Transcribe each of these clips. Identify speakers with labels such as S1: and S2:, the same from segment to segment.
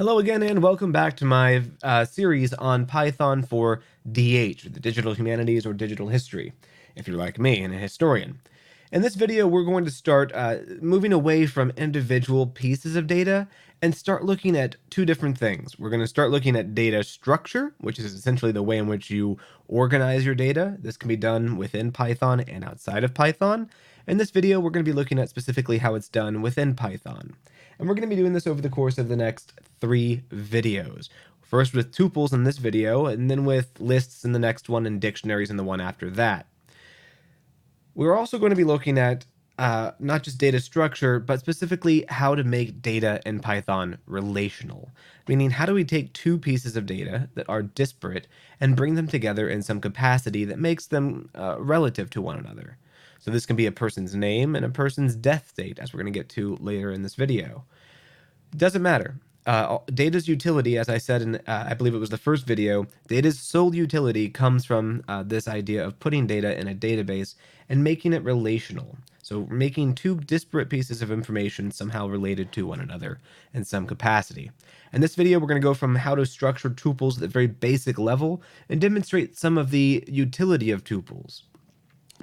S1: Hello again, and welcome back to my series on Python for DH, the Digital Humanities or Digital History, if you're like me and a historian. In this video, we're going to start moving away from individual pieces of data and start looking at two different things. We're going to start looking at data structure, which is essentially the way in which you organize your data. This can be done within Python and outside of Python. In this video, we're going to be looking at specifically how it's done within Python. And we're going to be doing this over the course of the next 3 videos. First with tuples in this video, and then with lists in the next one and dictionaries in the one after that. We're also going to be looking at not just data structure, but specifically how to make data in Python relational. Meaning, how do we take two pieces of data that are disparate and bring them together in some capacity that makes them relative to one another? So this can be a person's name and a person's death date, as we're going to get to later in this video. It doesn't matter. Data's utility, as I said in, I believe it was the first video, data's sole utility comes from this idea of putting data in a database and making it relational. So making two disparate pieces of information somehow related to one another in some capacity. In this video, we're going to go from how to structure tuples at a very basic level and demonstrate some of the utility of tuples.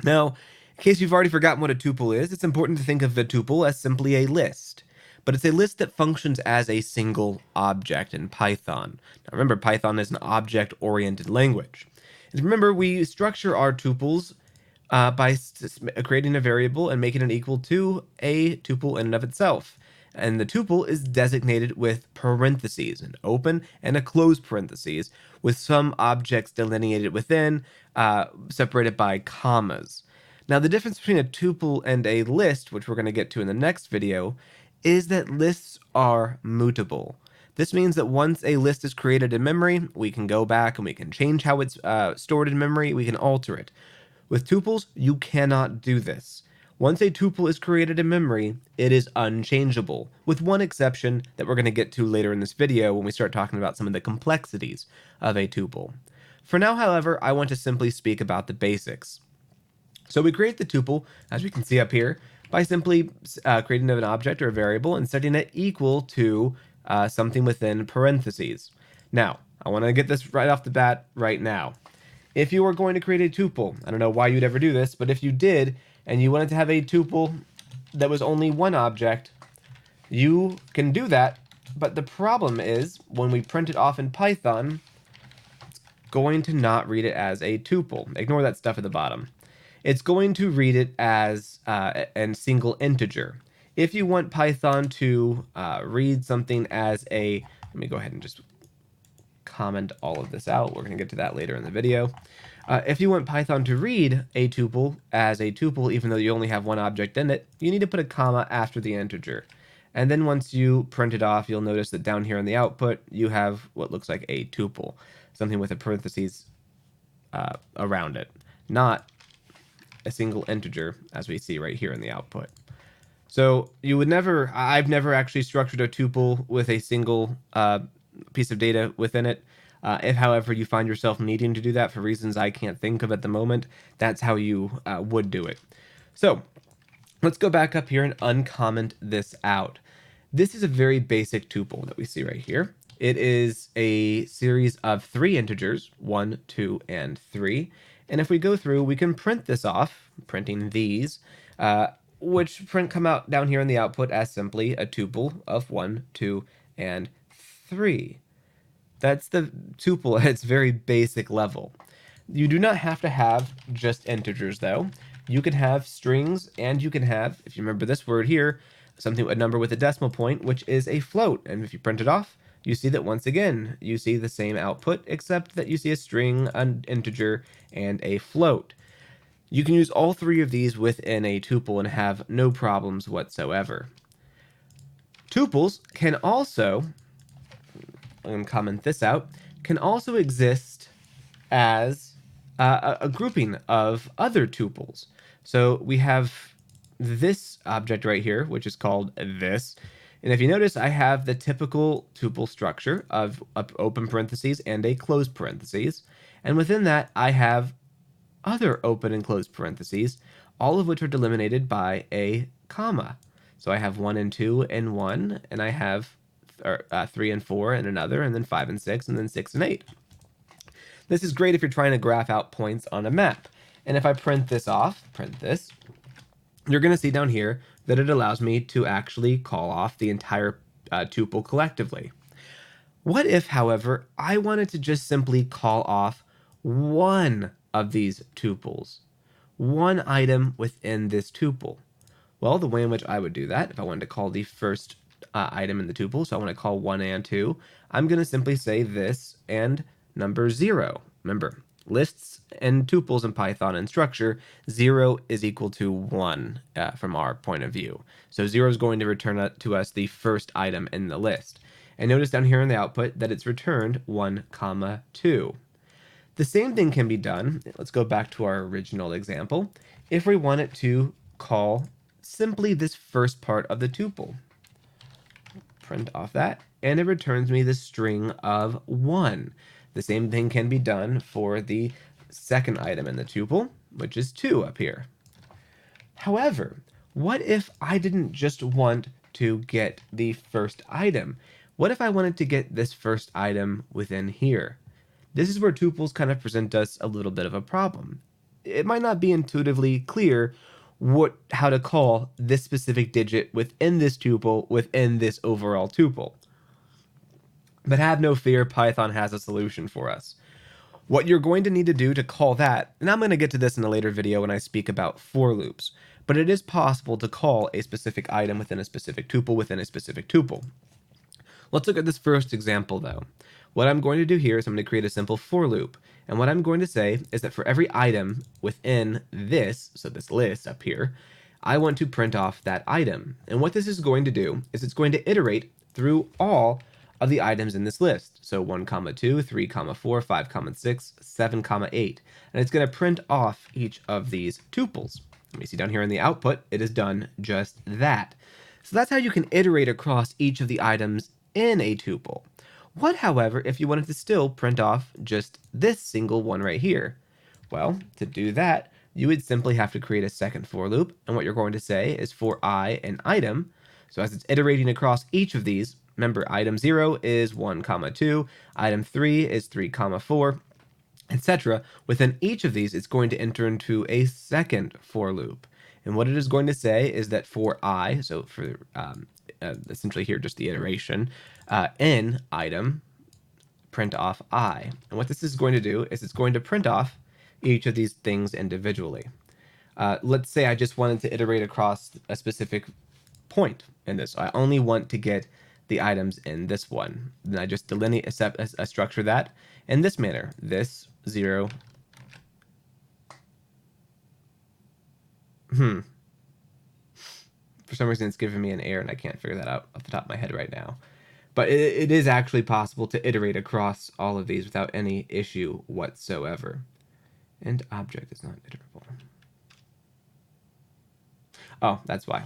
S1: Now, in case you've already forgotten what a tuple is, it's important to think of the tuple as simply a list. But it's a list that functions as a single object in Python. Now remember, Python is an object-oriented language. And remember, we structure our tuples by creating a variable and making it equal to a tuple in and of itself. And the tuple is designated with parentheses, an open and a closed parentheses, with some objects delineated within, separated by commas. Now, the difference between a tuple and a list, which we're going to get to in the next video, is that lists are mutable. This means that once a list is created in memory, we can go back and we can change how it's stored in memory, we can alter it. With tuples, you cannot do this. Once a tuple is created in memory, it is unchangeable, with one exception that we're going to get to later in this video when we start talking about some of the complexities of a tuple. For now, however, I want to simply speak about the basics. So we create the tuple, as we can see up here, by simply creating an object or a variable and setting it equal to something within parentheses. Now, I want to get this right off the bat right now. If you were going to create a tuple, I don't know why you'd ever do this, but if you did, and you wanted to have a tuple that was only one object, you can do that, but the problem is, when we print it off in Python, it's going to not read it as a tuple. Ignore that stuff at the bottom. It's going to read it as a single integer. If you want Python to read something as a, let me go ahead and just comment all of this out. We're going to get to that later in the video. If you want Python to read a tuple as a tuple, even though you only have one object in it, you need to put a comma after the integer. And then once you print it off, you'll notice that down here in the output, you have what looks like a tuple, something with a parentheses around it, not a single integer, as we see right here in the output. So you would never, I've never actually structured a tuple with a single piece of data within it. If, however, you find yourself needing to do that for reasons I can't think of at the moment, that's how you would do it. So let's go back up here and uncomment this out. This is a very basic tuple that we see right here. It is a series of 3 integers, 1, 2, and 3. And if we go through, we can print this off, printing these, which come out down here in the output as simply a tuple of 1, 2, and 3. That's the tuple at its very basic level. You do not have to have just integers, though. You can have strings, and you can have, if you remember this word here, something, a number with a decimal point, which is a float. And if you print it off, you see that once again, you see the same output, except that you see a string, an integer, and a float. You can use all 3 of these within a tuple and have no problems whatsoever. Tuples can also, I'm going to comment this out, can also exist as a grouping of other tuples. So we have this object right here, which is called this. And if you notice, I have the typical tuple structure of open parentheses and a closed parentheses. And within that, I have other open and closed parentheses, all of which are delimited by a comma. So I have 1 and 2 and 1, and I have 3 and 4 in another, and then 5 and 6, and then 6 and 8. This is great if you're trying to graph out points on a map. And if I print this off, print this, you're going to see down here that it allows me to actually call off the entire tuple collectively. What if, however, I wanted to just simply call off one of these tuples, one item within this tuple? Well, the way in which I would do that, if I wanted to call the first item in the tuple, so I want to call 1 and 2, I'm going to simply say this and number 0. Remember, lists and tuples in Python and structure, 0 is equal to 1 from our point of view. So 0 is going to return to us the first item in the list. And notice down here in the output that it's returned 1, 2. The same thing can be done, let's go back to our original example, if we wanted to call simply this first part of the tuple. Print off that, and it returns me the string of 1. The same thing can be done for the second item in the tuple, which is 2 up here. However, what if I didn't just want to get the first item? What if I wanted to get this first item within here? This is where tuples kind of present us a little bit of a problem. It might not be intuitively clear how to call this specific digit within this tuple within this overall tuple. But have no fear, Python has a solution for us. What you're going to need to do to call that, and I'm going to get to this in a later video when I speak about for loops, but it is possible to call a specific item within a specific tuple within a specific tuple. Let's look at this first example though. What I'm going to do here is I'm going to create a simple for loop. And what I'm going to say is that for every item within this, so this list up here, I want to print off that item. And what this is going to do is it's going to iterate through all of the items in this list. So 1, 2, 3, 4, 5, 6, 7, 8. And it's going to print off each of these tuples. Let me see down here in the output, it has done just that. So that's how you can iterate across each of the items in a tuple. What, however, if you wanted to still print off just this single one right here? Well, to do that, you would simply have to create a second for loop, and what you're going to say is for I an item. So as it's iterating across each of these, remember item 0 is 1, 2, item 3 is 3, 4, etc. Within each of these, it's going to enter into a second for loop. And what it is going to say is that for I, so for essentially here just the iteration, in item, print off I. And what this is going to do is it's going to print off each of these things individually. Let's say I just wanted to iterate across a specific point in this. I only want to get the items in this one. Then I just delineate a structure that in this manner. This 0. For some reason, it's giving me an error, and I can't figure that out off the top of my head right now. But it is actually possible to iterate across all of these without any issue whatsoever. And object is not iterable. Oh, that's why.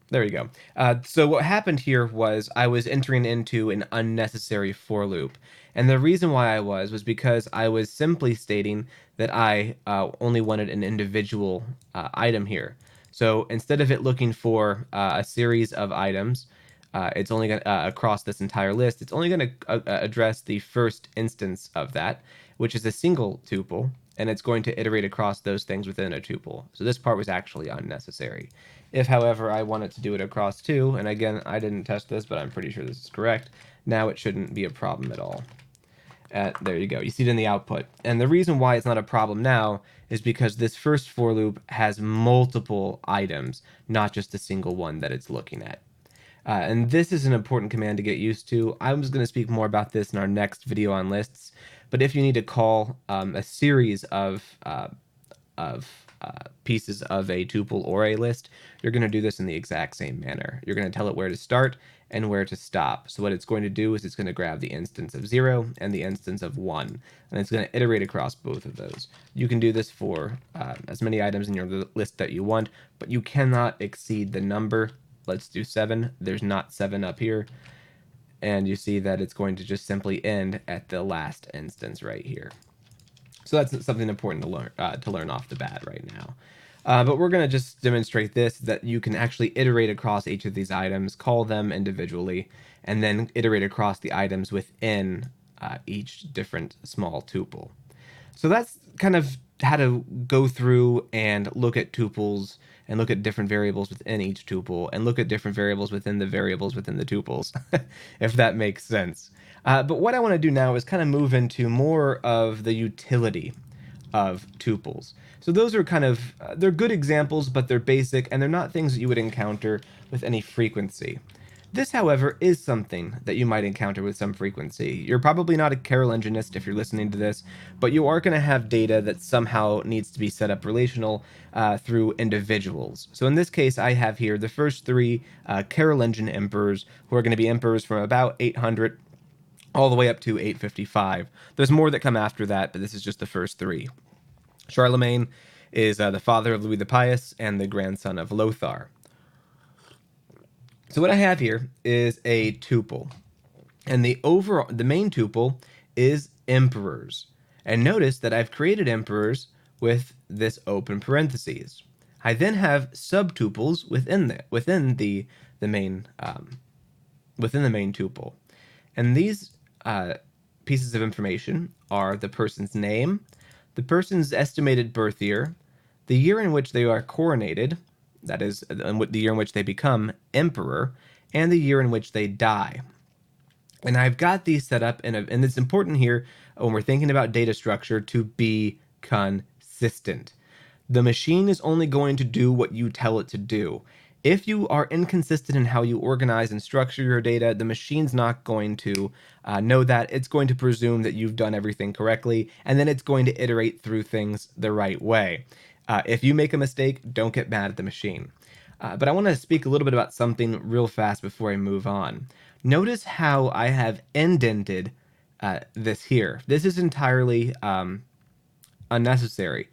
S1: There you go. So what happened here was I was entering into an unnecessary for loop. And the reason why I was because I was simply stating that I only wanted an individual item here. So instead of it looking for a series of items, it's only going across this entire list, it's only going to address the first instance of that, which is a single tuple, and it's going to iterate across those things within a tuple. So this part was actually unnecessary. If, however, I wanted to do it across 2, and again, I didn't test this, but I'm pretty sure this is correct, now it shouldn't be a problem at all. There you go. You see it in the output. And the reason why it's not a problem now is because this first for loop has multiple items, not just a single one that it's looking at. And this is an important command to get used to. I was going to speak more about this in our next video on lists, but if you need to call a series of pieces of a tuple or a list, you're going to do this in the exact same manner. You're going to tell it where to start and where to stop. So what it's going to do is it's going to grab the instance of 0 and the instance of 1, and it's going to iterate across both of those. You can do this for as many items in your list that you want, but you cannot exceed the number. Let's do 7. There's not 7 up here. And you see that it's going to just simply end at the last instance right here. So that's something important to learn off the bat right now. But we're going to just demonstrate this, that you can actually iterate across each of these items, call them individually, and then iterate across the items within each different small tuple. So that's kind of how to go through and look at tuples and look at different variables within each tuple and look at different variables within the variables within the tuples, if that makes sense. But what I want to do now is kind of move into more of the utility of tuples. So those are kind of, they're good examples, but they're basic and they're not things that you would encounter with any frequency. This, however, is something that you might encounter with some frequency. You're probably not a Carolingianist if you're listening to this, but you are going to have data that somehow needs to be set up relational through individuals. So in this case, I have here the first three Carolingian emperors, who are going to be emperors from about 800 all the way up to 855. There's more that come after that, but this is just the first three. Charlemagne is the father of Louis the Pious and the grandson of Lothar. So what I have here is a tuple, and the main tuple is emperors. And notice that I've created emperors with this open parentheses. I then have subtuples within the main tuple, and these pieces of information are the person's name, the person's estimated birth year, the year in which they are coronated, that is, the year in which they become emperor, and the year in which they die. And I've got these set up, and it's important here when we're thinking about data structure to be consistent. The machine is only going to do what you tell it to do. If you are inconsistent in how you organize and structure your data, the machine's not going to know that. It's going to presume that you've done everything correctly, and then it's going to iterate through things the right way. If you make a mistake, don't get mad at the machine. But I want to speak a little bit about something real fast before I move on. Notice how I have indented this here. This is entirely unnecessary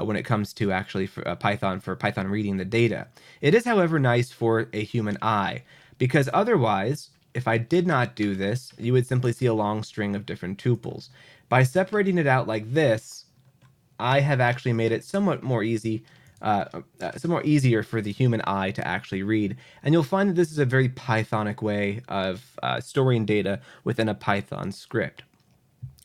S1: when it comes to actually for Python reading the data. It is, however, nice for a human eye, because otherwise, if I did not do this, you would simply see a long string of different tuples. By separating it out like this, I have actually made it somewhat more easier for the human eye to actually read. And you'll find that this is a very Pythonic way of storing data within a Python script.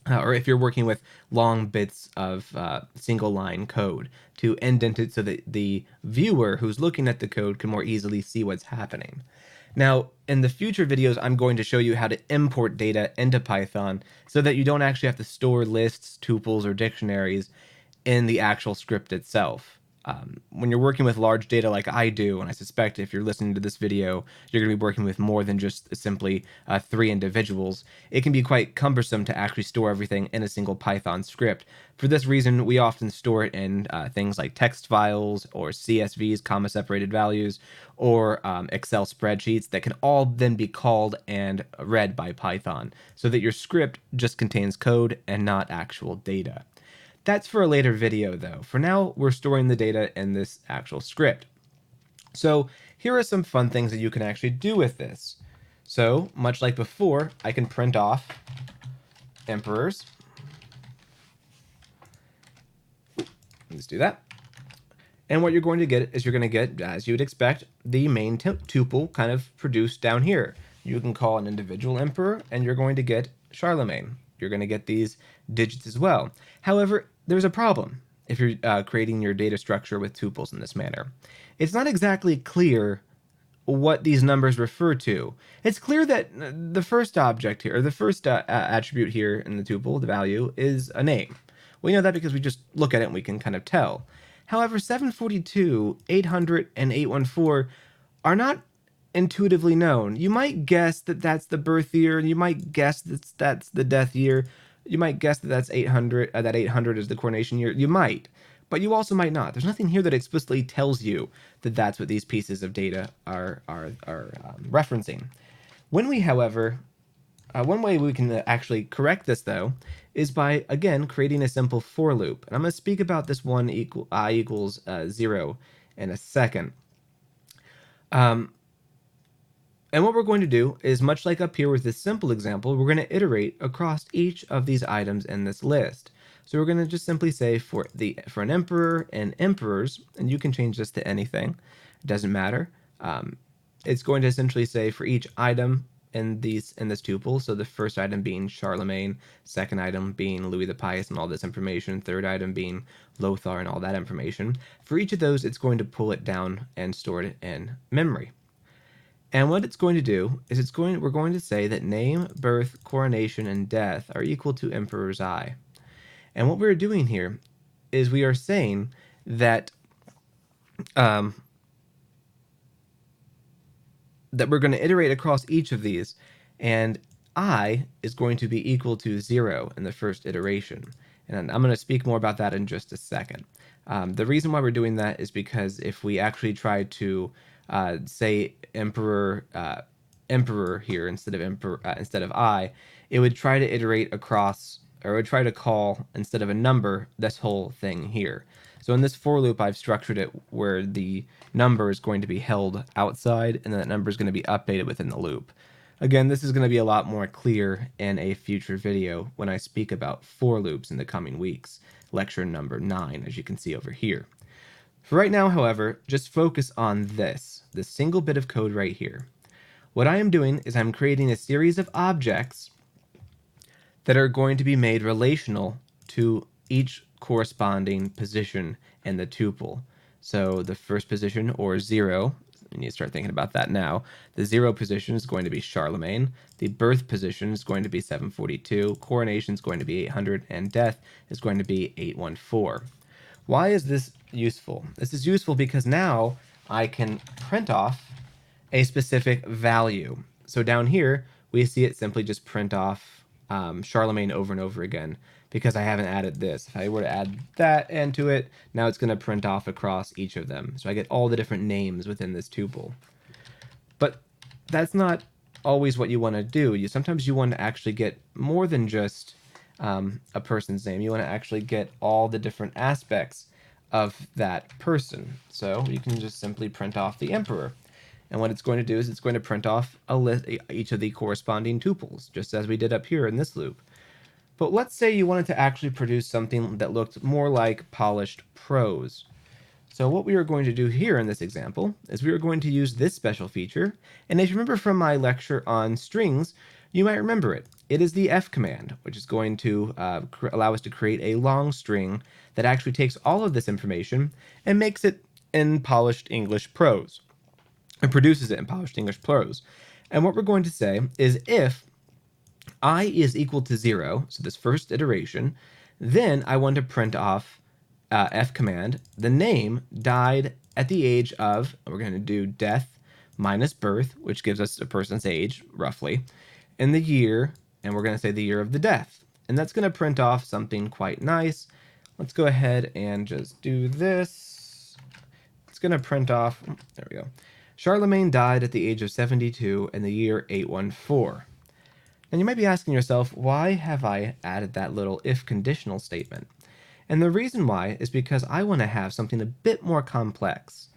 S1: Or if you're working with long bits of single line code, to indent it so that the viewer who's looking at the code can more easily see what's happening. Now, in the future videos, I'm going to show you how to import data into Python so that you don't actually have to store lists, tuples, or dictionaries in the actual script itself. When you're working with large data like I do, and I suspect if you're listening to this video, you're going to be working with more than just simply 3 individuals, it can be quite cumbersome to actually store everything in a single Python script. For this reason, we often store it in things like text files or CSVs, comma-separated values, or Excel spreadsheets that can all then be called and read by Python, so that your script just contains code and not actual data. That's for a later video, though. For now, we're storing the data in this actual script. So here are some fun things that you can actually do with this. So, much like before, I can print off emperors. Let's do that. And what you're going to get is you're going to get, as you would expect, the main tuple kind of produced down here. You can call an individual emperor, and you're going to get Charlemagne. You're going to get these digits as well. However, there's a problem if you're creating your data structure with tuples in this manner. It's not exactly clear what these numbers refer to. It's clear that the first object here, or the first attribute here in the tuple, the value, is a name. We know that because we just look at it and we can kind of tell. However, 742, 800, and 814 are not intuitively known. You might guess that that's the birth year, and you might guess that that's the death year. You might guess that that's 800, that 800 is the coronation year. You might, but you also might not. There's nothing here that explicitly tells you that that's what these pieces of data are referencing. When we, however, one way we can actually correct this, though, is by, again, creating a simple for loop. And I'm going to speak about this one I equals 0 in a second. And what we're going to do is, much like up here with this simple example, we're going to iterate across each of these items in this list. So we're going to just simply say for an emperor and emperors, and you can change this to anything. It doesn't matter. It's going to essentially say for each item in this tuple. So the first item being Charlemagne, second item being Louis the Pious and all this information, third item being Lothar and all that information. For each of those, it's going to pull it down and store it in memory. And what it's going to do is we're going to say that name, birth, coronation, and death are equal to Emperor's I. And what we're doing here is we are saying that that we're going to iterate across each of these, and I is going to be equal to 0 in the first iteration. And I'm going to speak more about that in just a second. The reason why we're doing that is because if we actually try to say emperor here instead of I, it would try to iterate across, or it would try to call instead of a number this whole thing here. So in this for loop, I've structured it where the number is going to be held outside, and then that number is going to be updated within the loop. Again, this is going to be a lot more clear in a future video when I speak about for loops in the coming weeks, lecture number 9, as you can see over here. For right now, however, just focus on this single bit of code right here. What I am doing is I'm creating a series of objects that are going to be made relational to each corresponding position in the tuple. So the first position, or 0, you need to start thinking about that now. The 0 position is going to be Charlemagne. The birth position is going to be 742. Coronation is going to be 800. And death is going to be 814. Why is this useful? This is useful because now I can print off a specific value. So down here, we see it simply just print off Charlemagne over and over again because I haven't added this. If I were to add that into it, now it's going to print off across each of them. So I get all the different names within this tuple. But that's not always what you want to do. Sometimes you want to actually get more than just a person's name. You want to actually get all the different aspects of that person. So you can just simply print off the emperor. And what it's going to do is it's going to print off each of the corresponding tuples, just as we did up here in this loop. But let's say you wanted to actually produce something that looked more like polished prose. So what we are going to do here in this example is we are going to use this special feature. And if you remember from my lecture on strings, you might remember it. It is the F command, which is going to allow us to create a long string that actually takes all of this information and makes it in polished English prose. And produces it in polished English prose. And what we're going to say is if I is equal to 0, so this first iteration, then I want to print off F command, the name died at the age of, we're going to do death minus birth, which gives us a person's age, roughly, and the year, and we're going to say the year of the death. And that's going to print off something quite nice. Let's go ahead and just do this. It's going to print off, there we go. Charlemagne died at the age of 72 in the year 814. And you might be asking yourself, why have I added that little if conditional statement? And the reason why is because I want to have something a bit more complex.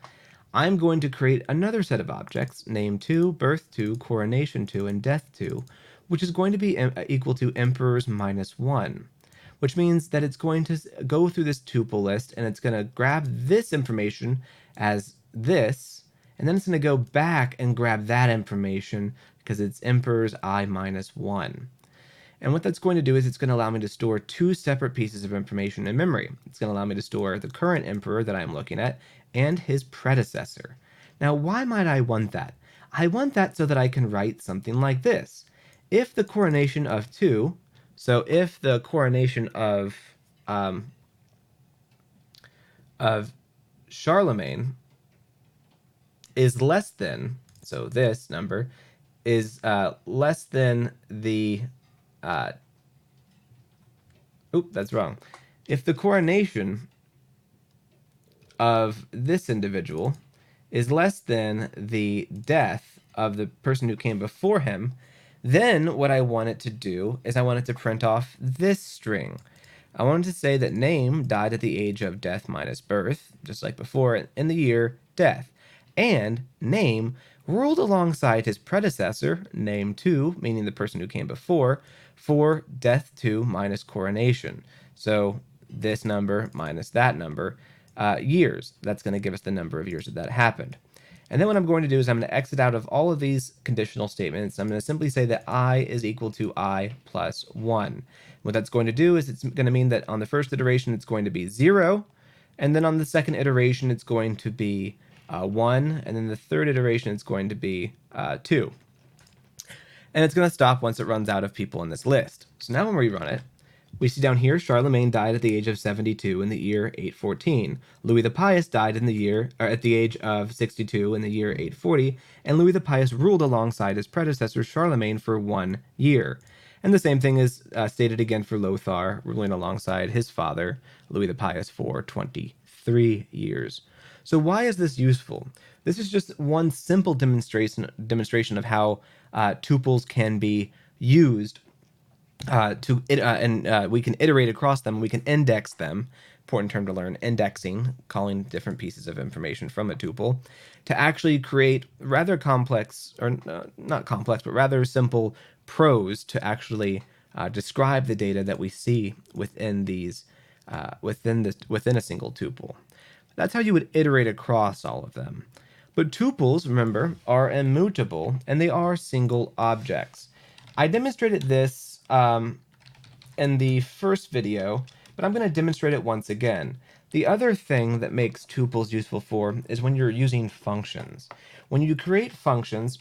S1: I'm going to create another set of objects, name 2, birth 2, coronation 2, and death 2, which is going to be equal to emperors minus 1, which means that it's going to go through this tuple list and it's going to grab this information as this, and then it's going to go back and grab that information because it's emperors I minus 1. And what that's going to do is it's going to allow me to store two separate pieces of information in memory. It's going to allow me to store the current emperor that I'm looking at and his predecessor. Now, why might I want that? I want that so that I can write something like this. If the coronation of 2, so if the coronation of Charlemagne is less than, so this number is less than the, that's wrong. If the coronation of this individual is less than the death of the person who came before him, then what I want it to do is I want it to print off this string. I wanted to say that name died at the age of death minus birth, just like before, in the year death. And name ruled alongside his predecessor, name 2, meaning the person who came before, for death 2 minus coronation. So this number minus that number, years. That's going to give us the number of years that happened. And then what I'm going to do is I'm going to exit out of all of these conditional statements. I'm going to simply say that I is equal to I plus 1. What that's going to do is it's going to mean that on the first iteration it's going to be 0, and then on the second iteration it's going to be 1, and then the third iteration it's going to be 2. And it's going to stop once it runs out of people in this list. So now when we run it, we see down here Charlemagne died at the age of 72 in the year 814. Louis the Pious died at the age of 62 in the year 840, and Louis the Pious ruled alongside his predecessor Charlemagne for 1 year. And the same thing is stated again for Lothar, ruling alongside his father, Louis the Pious, for 23 years. So why is this useful? This is just one simple demonstration of how tuples can be used we can iterate across them. We can index them. Important term to learn: indexing, calling different pieces of information from a tuple, to actually create rather complex, or not complex, but rather simple prose to actually describe the data that we see within these within a single tuple. That's how you would iterate across all of them. But tuples, remember, are immutable, and they are single objects. I demonstrated this in the first video, but I'm going to demonstrate it once again. The other thing that makes tuples useful for is when you're using functions. When you create functions,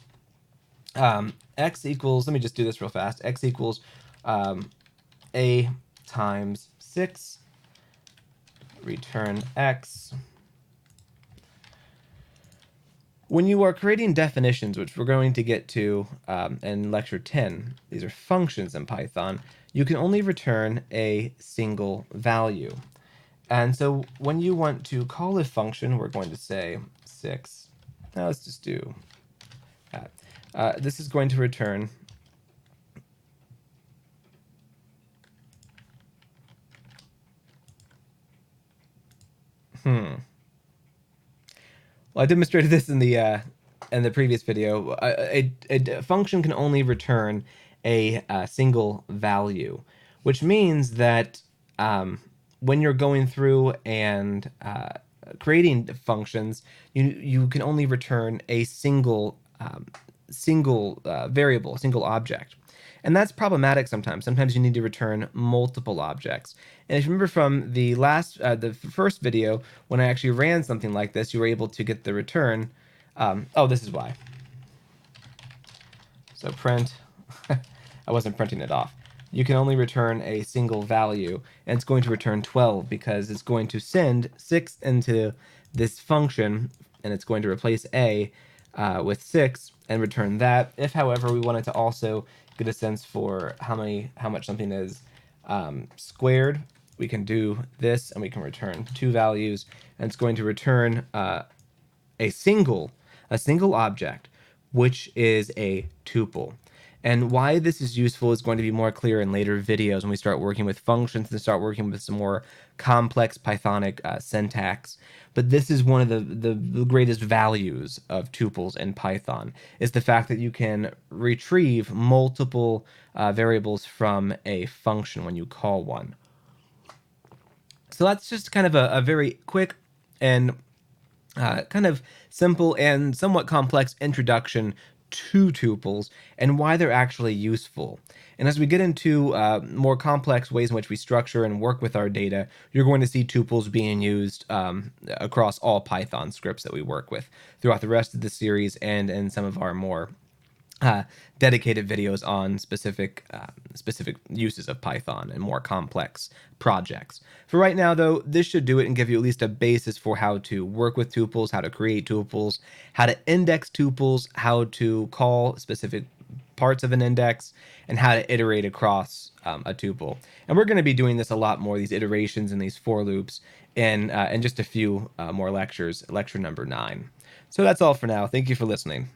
S1: x equals, let me just do this real fast, x equals a times 6, return x. When you are creating definitions, which we're going to get to in lecture 10, these are functions in Python, you can only return a single value. And so when you want to call a function, we're going to say 6. Now let's just do that. This is going to return Well, I demonstrated this in the previous video. A function can only return a single value, which means that when you're going through and creating functions, you can only return a single variable, single object. And that's problematic sometimes. Sometimes you need to return multiple objects. And if you remember from the the first video, when I actually ran something like this, you were able to get the return. Oh, this is why. So print, I wasn't printing it off. You can only return a single value, and it's going to return 12 because it's going to send 6 into this function, and it's going to replace a with 6 and return that. If, however, we wanted to also get a sense for how much something is squared, we can do this, and we can return 2 values, and it's going to return a single object, which is a tuple. And why this is useful is going to be more clear in later videos when we start working with functions and start working with some more complex Pythonic syntax. But this is one of the greatest values of tuples in Python, is the fact that you can retrieve multiple variables from a function when you call one. So that's just kind of a very quick and kind of simple and somewhat complex introduction to tuples and why they're actually useful. And as we get into more complex ways in which we structure and work with our data, you're going to see tuples being used across all Python scripts that we work with throughout the rest of the series and in some of our more dedicated videos on specific uses of Python and more complex projects. For right now, though, this should do it and give you at least a basis for how to work with tuples, how to create tuples, how to index tuples, how to call specific parts of an index, and how to iterate across a tuple. And we're going to be doing this a lot more, these iterations and these for loops, in just a few more lectures, lecture number 9. So that's all for now. Thank you for listening.